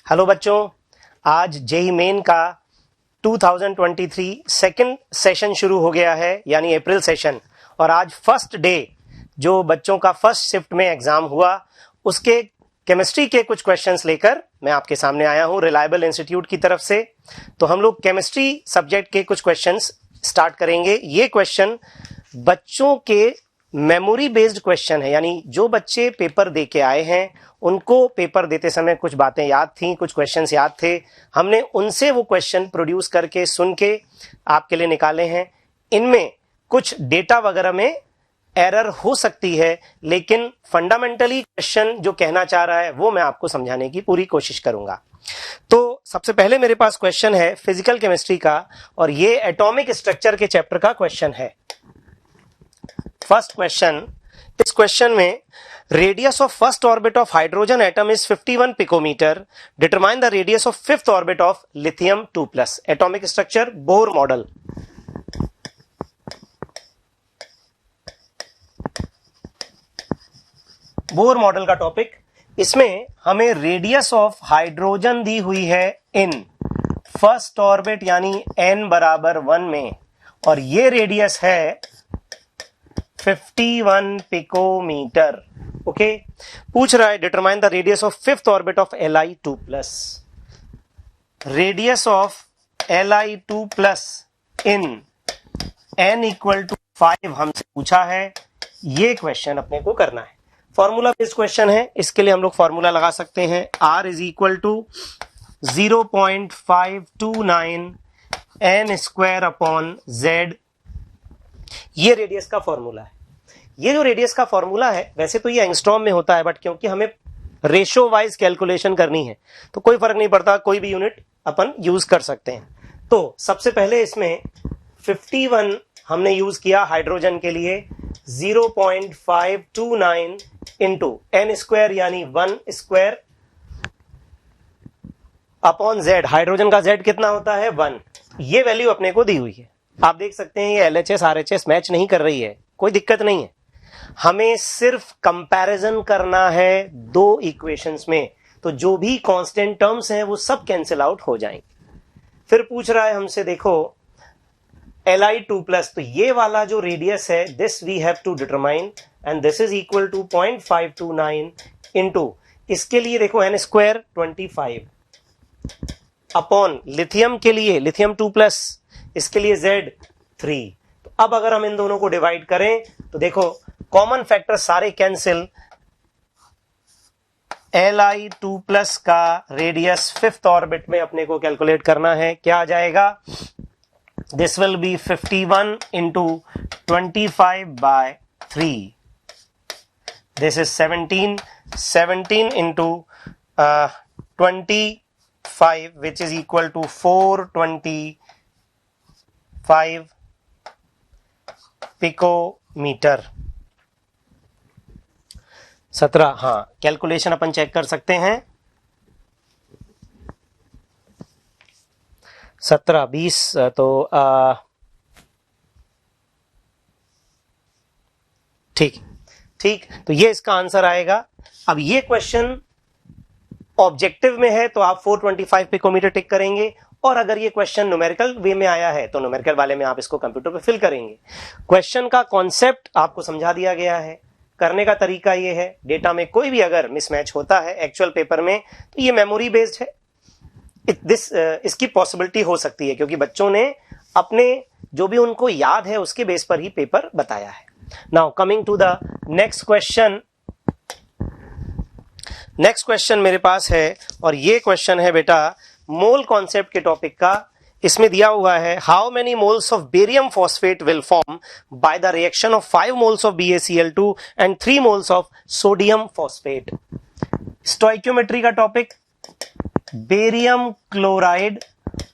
Hello बच्चों, आज JEE main का 2023 सेकंड सेशन शुरू हो गया है, यानी अप्रैल सेशन। और आज फर्स्ट डे जो बच्चों का फर्स्ट शिफ्ट में एग्जाम हुआ, उसके केमिस्ट्री के कुछ क्वेश्चंस लेकर मैं आपके सामने आया हूं रिलायबल इंस्टीट्यूट की तरफ से। तो हम लोग केमिस्ट्री सब्जेक्ट के कुछ क्वेश्चंस स्टार्ट करेंगे। ये क्वेश्चन बच्चों के मेमोरी बेस्ड क्वेश्चन है, यानी जो बच्चे पेपर दे के आए हैं उनको पेपर देते समय कुछ बातें याद थी, कुछ क्वेश्चंस याद थे, हमने उनसे वो क्वेश्चन प्रोड्यूस करके सुन के आपके लिए निकाले हैं। इनमें कुछ डेटा वगैरह में एरर हो सकती है, लेकिन फंडामेंटली क्वेश्चन जो कहना चाह रहा है वो मैं आपको समझाने की पूरी कोशिश करूंगा। तो सबसे पहले मेरे पास क्वेश्चन है फिजिकल केमिस्ट्री का, और ये एटॉमिक स्ट्रक्चर के चैप्टर का क्वेश्चन है। फर्स्ट क्वेश्चन, इस क्वेश्चन में radius of first orbit of hydrogen atom is 51 picometer, determine the radius of fifth orbit of lithium 2+। Atomic structure Bohr model. Bohr model का topic, इसमें हमें radius of hydrogen दी हुई है in first orbit यानी n बराबर 1 में, और ये रेडियस है 51 पिकोमीटर। ओके, पूछ रहा है determine the radius of fifth orbit of Li2+। Radius of Li2+ in n = 5 हमसे पूछा है। ये क्वेश्चन अपने को करना है। फॉर्मूला बेस्ड क्वेश्चन है, इसके लिए हम लोग फॉर्मूला लगा सकते हैं। R = 0.529 n²/z। ये रेडियस का फॉर्मूला है। ये जो रेडियस का फॉर्मूला है, वैसे तो ये एंगस्ट्रॉम में होता है, बट क्योंकि हमें रेशो वाइज कैलकुलेशन करनी है तो कोई फर्क नहीं पड़ता, कोई भी यूनिट अपन यूज कर सकते हैं। तो सबसे पहले इसमें 51 हमने यूज किया हाइड्रोजन के लिए, 0.529 इंटू n² यानी 1/z। हाइड्रोजन का z कितना होता है? 1। ये वैल्यू अपने को दी हुई है। आप देख सकते हैं ये LHS RHS मैच नहीं कर रही है, कोई दिक्कत नहीं है। हमें सिर्फ कंपैरिजन करना है दो इक्वेशंस में, तो जो भी कांस्टेंट टर्म्स हैं वो सब कैंसिल आउट हो जाएंगे। फिर पूछ रहा है हमसे, देखो Li2+, तो ये वाला जो रेडियस है this we have to determine, and this is equal to 0.529 into, इसके लिए देखो n² 25 अपॉन लिथियम के लिए लिथियम 2+, इसके लिए Z 3। तो अब अगर हम इन दोनों को डिवाइड करें तो देखो कॉमन फैक्टर सारे कैंसिल। Li2+ का रेडियस फिफ्थ ऑर्बिट में अपने को कैलकुलेट करना है। क्या आ जाएगा? This will be 51 into 25/3। This is 17 into 25 which is equal to 425 picometer. 17, हाँ कैलकुलेशन अपन चेक कर सकते हैं। 17, 20, तो ठीक, तो ये इसका आंसर आएगा। अब ये क्वेश्चन ऑब्जेक्टिव में है तो आप 425 पिकोमीटर टिक करेंगे, और अगर ये क्वेश्चन न्यूमेरिकल वे में आया है तो न्यूमेरिकल वाले में आप इसको कंप्यूटर पे फिल करेंगे। क्वेश्चन का कॉन्सेप्ट आपको समझा दिया गया है। करने का तरीका ये है, डेटा में कोई भी अगर मिसमैच होता है एक्चुअल पेपर में तो ये मेमोरी बेस्ड है। इसकी पॉसिबिलिटी हो सकती है क्योंकि बच्चों ने अपने जो भी उनको याद है उसके बेस पर ही पेपर बताया है। Now coming to the next question. Next question मेरे पास है, और ये क्वेश्चन है बेटा मोल कॉन्सेप्ट के टॉपिक का। इसमें दिया हुआ है how many moles of barium phosphate will form by the reaction of 5 moles of BaCl2 and 3 moles of sodium phosphate. Stoichiometry का टॉपिक, बेरियम क्लोराइड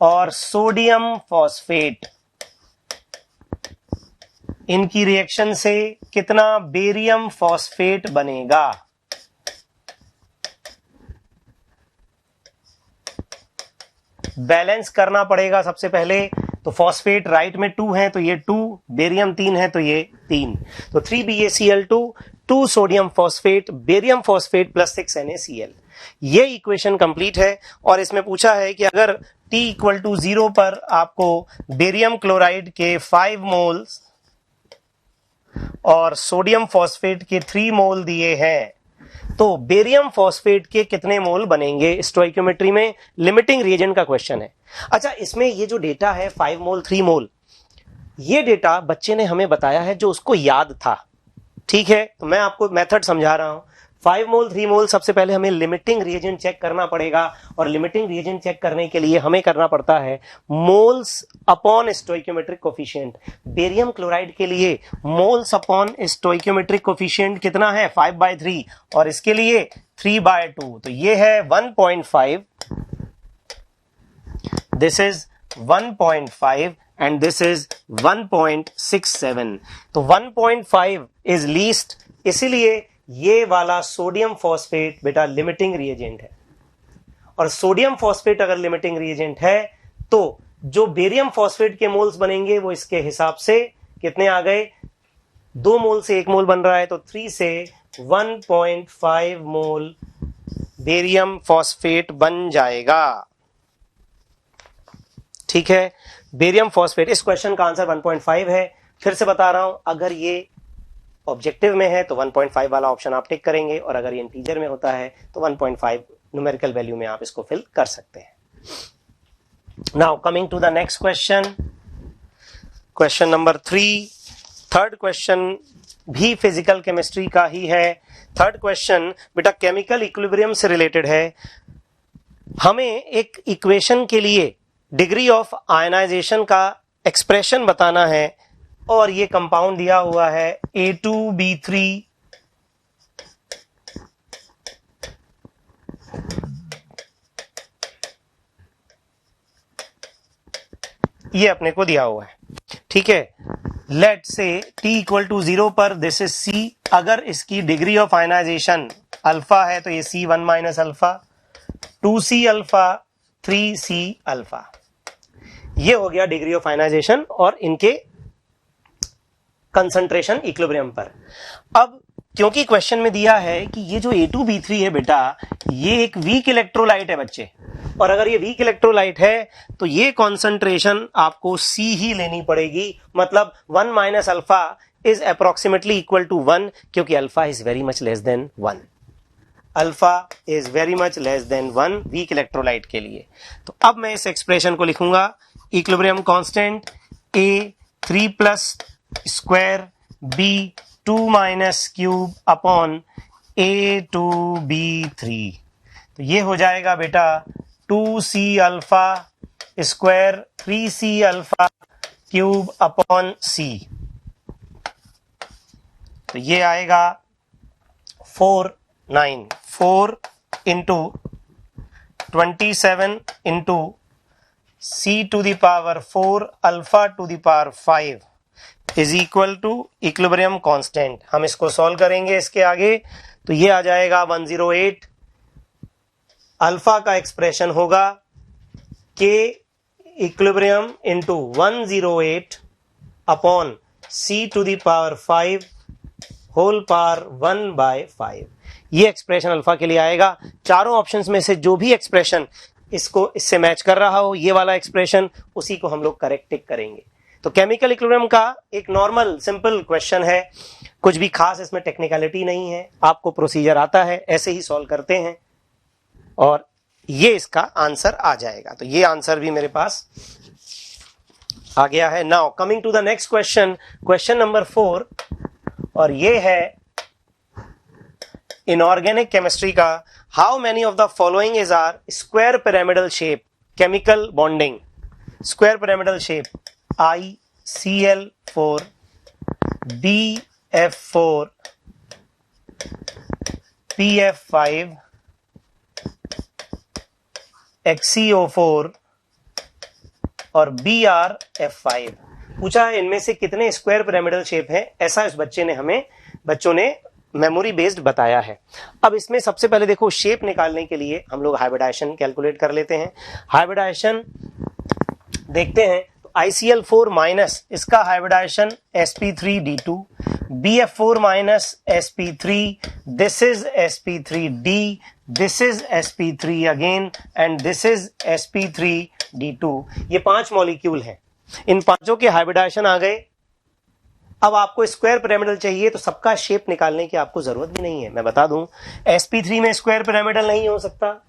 और सोडियम फॉस्फेट, इनकी रिएक्शन से कितना बेरियम फॉस्फेट बनेगा। बैलेंस करना पड़ेगा सबसे पहले। तो फॉस्फेट राइट में 2 है तो ये 2, बेरियम 3 है तो ये 3, तो 3 BaCl2 2 sodium phosphate barium phosphate plus 6 NaCl। ये इक्वेशन कंप्लीट है और इसमें पूछा है कि अगर T इक्वल टू 0 पर आपको बेरियम क्लोराइड के 5 मोल्स और सोडियम फॉस्फेट के 3 मोल दिए हैं तो बेरियम फॉस्फेट के कितने मोल बनेंगे स्टोइकियोमेट्री में, लिमिटिंग रिएजेंट का क्वेश्चन है। अच्छा, इसमें ये जो डेटा है 5 मोल 3 मोल, ये डेटा बच्चे ने हमें बताया है जो उसको याद था। ठीक है, तो मैं आपको मेथड समझा रहा हूं। 5 मोल 3 मोल, सबसे पहले हमें लिमिटिंग रिएजेंट चेक करना पड़ेगा और लिमिटिंग रिएजेंट चेक करने के लिए हमें करना पड़ता है moles upon stoichiometric coefficient. Barium chloride के लिए मोल्स अपॉन स्टोइकियोमेट्रिक कोफिशिएंट कितना है 5/3 और इसके लिए 3/2, तो ये है 1.5, this is 1.5 and this is 1.67। तो 1.5 is least, इसीलिए ये वाला सोडियम फॉस्फेट बेटा लिमिटिंग रिएजेंट है। और सोडियम फॉस्फेट अगर लिमिटिंग रिएजेंट है तो जो बेरियम फॉस्फेट के मोल्स बनेंगे वो इसके हिसाब से कितने आ गए, 2 मोल से 1 मोल बन रहा है तो 3 से 1.5 मोल बेरियम फॉस्फेट बन जाएगा। ठीक है, बेरियम फॉस्फेट, इस क्वेश्चन का आंसर 1.5 है। फिर से बता रहा हूं, अगर ये ऑब्जेक्टिव में है तो 1.5 वाला ऑप्शन आप टिक करेंगे और अगर ये इंटीजर में होता है तो 1.5 न्यूमेरिकल वैल्यू में आप इसको फिल कर सकते हैं। Now coming to the next question, question number 3। Third question भी फिजिकल केमिस्ट्री का ही है। थर्ड क्वेश्चन बेटा केमिकल इक्विलिब्रियम से रिलेटेड है। हमें एक इक्वेशन के लिए डिग्री ऑफ आयनाइजेशन का एक्सप्रेशन बताना है और ये कंपाउंड दिया हुआ है A2B3 ये अपने को दिया हुआ है। ठीक है, लेट से T इक्वल टू 0 पर दिस इज C। अगर इसकी डिग्री ऑफ आयनाइजेशन अल्फा है तो ये C1 minus alpha, 2C alpha, 3C alpha, ये हो गया डिग्री ऑफ आयनाइजेशन और इनके कंसंट्रेशन इक्विलिब्रियम पर। अब क्योंकि क्वेश्चन में दिया है कि ये जो A2B3 है बेटा ये एक वीक इलेक्ट्रोलाइट है बच्चे, और अगर ये वीक इलेक्ट्रोलाइट है तो ये कॉन्सेंट्रेशन आपको C ही लेनी पड़ेगी। मतलब 1 minus alpha is approximately equal to 1 क्योंकि alpha is very much less than 1। Alpha is very much less than 1 weak electrolyte के लिए। तो अब मैं इस एक्सप्रेशन को लिखूंगा equilibrium constant A3 plus square B2 minus cube upon A2B3। तो ये हो जाएगा बेटा 2C alpha square 3C alpha cube upon C। तो ये आएगा 4 into 27 into C to the power 4 alpha to the power 5 is equal to equilibrium constant. हम इसको सॉल्व करेंगे इसके आगे तो ये आ जाएगा 108। अल्फा का एक्सप्रेशन होगा K equilibrium into 108 upon C to the power 5 whole power 1/5। ये एक्सप्रेशन अल्फा के लिए आएगा। चारों ऑप्शंस में से जो भी एक्सप्रेशन इससे मैच कर रहा हो ये वाला एक्सप्रेशन, उसी को हम लोग करेक्ट टिक करेंगे। तो केमिकल इक्विलिब्रियम का एक नॉर्मल सिंपल क्वेश्चन है, कुछ भी खास इसमें टेक्निकलिटी नहीं है, आपको प्रोसीजर आता है ऐसे ही सॉल्व करते हैं और ये इसका आंसर आ जाएगा। तो ये आंसर भी मेरे पास आ गया है। Now coming to the next question, question number 4, और ये है इनऑर्गेनिक केमिस्ट्री का। How many of the following is are square pyramidal shape chemical bonding. Square pyramidal shape ICl4 BF4 PF5 XCO4 और BrF5। पूछा है इनमें से कितने स्क्वायर पिरामिडल शेप हैं, ऐसा इस बच्चों ने मेमोरी बेस्ड बताया है। अब इसमें सबसे पहले देखो शेप निकालने के लिए हम लोग हाइब्रिडाइजेशन कैलकुलेट कर लेते हैं। हाइब्रिडाइजेशन देखते हैं तो ICl4 माइनस इसका hybridisation sp3d2 BF4 minus sp3, this is sp3d, this is sp3 again and this is sp3d2। ये 5 मॉलिक्यूल हैं, इन पांचों के हाइब्रिडाइजेशन आ गए। अब आपको स्क्वायर पिरामिडल चाहिए तो सबका शेप निकालने की आपको जरूरत भी नहीं है। मैं बता दूं, sp3 में स्क्वायर पिरामिडल नहीं हो सकता,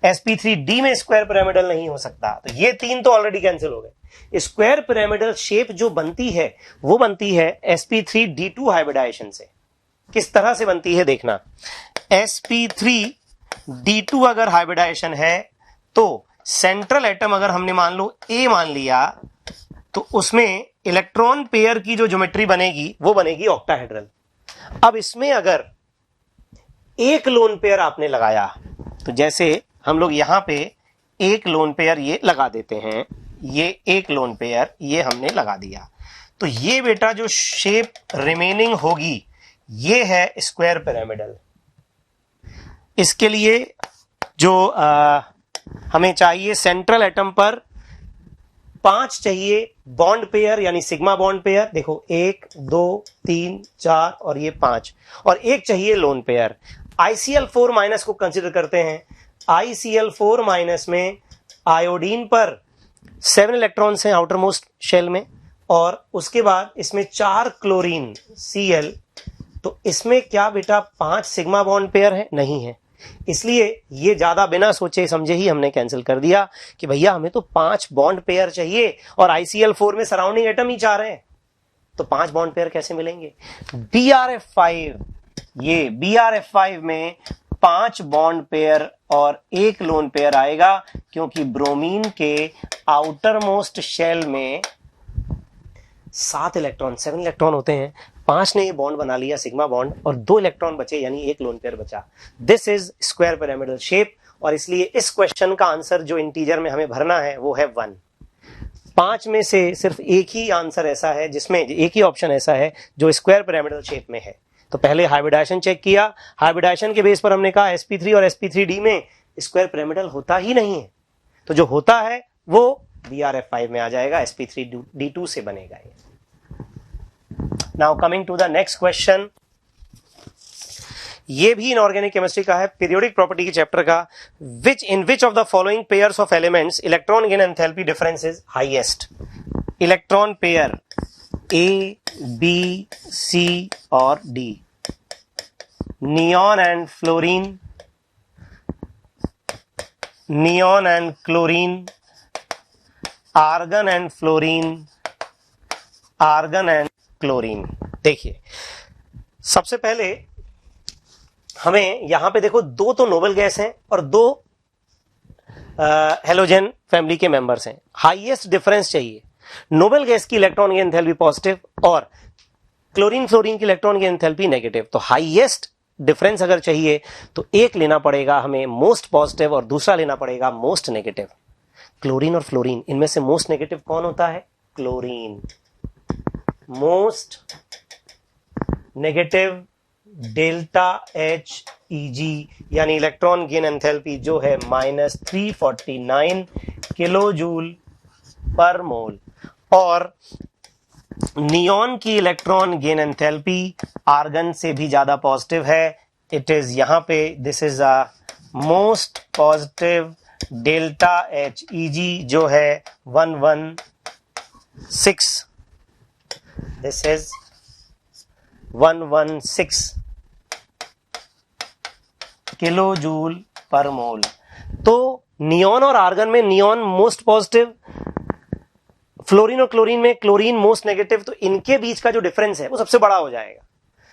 sp3d में स्क्वायर पिरामिडल नहीं हो सकता, तो ये 3 तो ऑलरेडी कैंसिल हो गए। स्क्वायर पिरामिडल शेप जो बनती है वो बनती है sp3d2 हाइब्रिडाइजेशन से। किस तरह से बनती है देखना, sp3d2 अगर हाइब्रिडाइजेशन है तो सेंट्रल एटम अगर हमने मान लो A मान लिया तो उसमें इलेक्ट्रॉन पेयर की जो ज्योमेट्री बनेगी वो बनेगी ऑक्टाहेड्रल। अब इसमें अगर एक लोन पेयर आपने लगाया तो जैसे हम लोग यहां पे एक लोन पेयर ये लगा देते हैं, ये एक लोन पेयर ये हमने लगा दिया, तो ये बेटा जो शेप रिमेनिंग होगी ये है स्क्वायर पिरामिडल। इसके लिए जो हमें चाहिए सेंट्रल एटम पर 5 चाहिए बॉन्ड पेयर यानी सिग्मा बॉन्ड पेयर। देखो 1 2 3 4 और ये 5, और एक चाहिए लोन पेयर। ICl4 माइनस को कंसिडर करते हैं। ICl4 माइनस में आयोडीन पर 7 इलेक्ट्रॉन्स हैं आउटर मोस्ट शेल में, और उसके बाद इसमें 4 क्लोरीन Cl, तो इसमें क्या बेटा 5 सिग्मा बॉन्ड पेयर है? नहीं है। इसलिए ये ज्यादा बिना सोचे समझे ही हमने कैंसिल कर दिया कि भैया हमें तो 5 बॉन्ड पेयर चाहिए और ICl4 में सराउंडिंग एटम ही 4 हैं, तो 5 बॉन्ड पेयर कैसे मिलेंगे? BRF5, ये BRF5 में 5 बॉन्ड पेयर और एक लोन पेयर आएगा, क्योंकि ब्रोमीन के आउटर मोस्ट शेल में 7 इलेक्ट्रॉन 7 इलेक्ट्रॉन होते हैं, 5 ने ये बॉन्ड बना लिया सिग्मा बॉन्ड और 2 इलेक्ट्रॉन बचे यानी एक लोन पेयर बचा। This is square pyramidal shape, और इसलिए इस क्वेश्चन का आंसर जो इंटीजर में हमें भरना है वो है 1। 5 में से सिर्फ एक ही आंसर ऐसा है जिसमें एक ही ऑप्शन ऐसा है जो स्क्वायर पिरामिडल शेप में है। तो पहले हाइब्रिडाइजेशन चेक किया, हाइब्रिडाइजेशन के बेस पर हमने कहा sp3 और sp3d में स्क्वायर पिरामिडल होता ही नहीं है, तो जो होता है वो BRF5 में आ जाएगा, sp3d2 से बनेगा ये। Now coming to the next question, ये भी इनऑर्गेनिक केमिस्ट्री का है, पीरियोडिक प्रॉपर्टी के चैप्टर का। In which of the following pairs of elements electron gain enthalpy difference is highest? Electron pair A, B, C और D, neon and fluorine, neon and chlorine, argon and fluorine, argon and chlorine. देखिए सबसे पहले हमें यहां पे देखो 2 तो noble gas हैं और 2 हेलोजन फैमिली के मेंबर्स हैं। हाईएस्ट डिफरेंस चाहिए, नोबल गैस की इलेक्ट्रॉन की एंथैल्पी पॉजिटिव और क्लोरीन फ्लोरीन की इलेक्ट्रॉन की एंथैल्पी नेगेटिव। तो हाईएस्ट डिफरेंस अगर चाहिए तो एक लेना पड़ेगा हमें मोस्ट पॉजिटिव और दूसरा लेना पड़ेगा मोस्ट नेगेटिव। क्लोरीन और फ्लोरीन, इनमें से मोस्ट नेगेटिव कौन होता है? Chlorine. Most negative delta HEG यानी इलेक्ट्रॉन गेन एंथैल्पी जो है -349 किलो जूल पर मोल, और नियॉन की इलेक्ट्रॉन गेन एंथैल्पी आर्गन से भी ज्यादा पॉजिटिव है। इट इज यहां पे this is a most positive delta HEG जो है 116, दिस इज 116 किलो जूल पर मोल। तो नियॉन और आर्गन में नियॉन मोस्ट पॉजिटिव, फ्लोरीन और क्लोरीन में क्लोरीन मोस्ट नेगेटिव, तो इनके बीच का जो डिफरेंस है वो सबसे बड़ा हो जाएगा।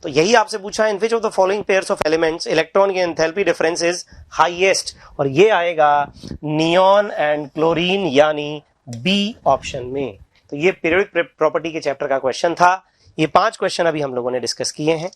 तो यही आपसे पूछा है, in which of the following pairs of elements electron की एंथैल्पी डिफरेंस इज हाईएस्ट, और ये आएगा नियॉन एंड क्लोरीन यानी बी ऑप्शन में। तो ये पीरियोडिक प्रॉपर्टी के चैप्टर का क्वेश्चन था। ये 5 क्वेश्चन अभी हम लोगों ने डिस्कस किए हैं।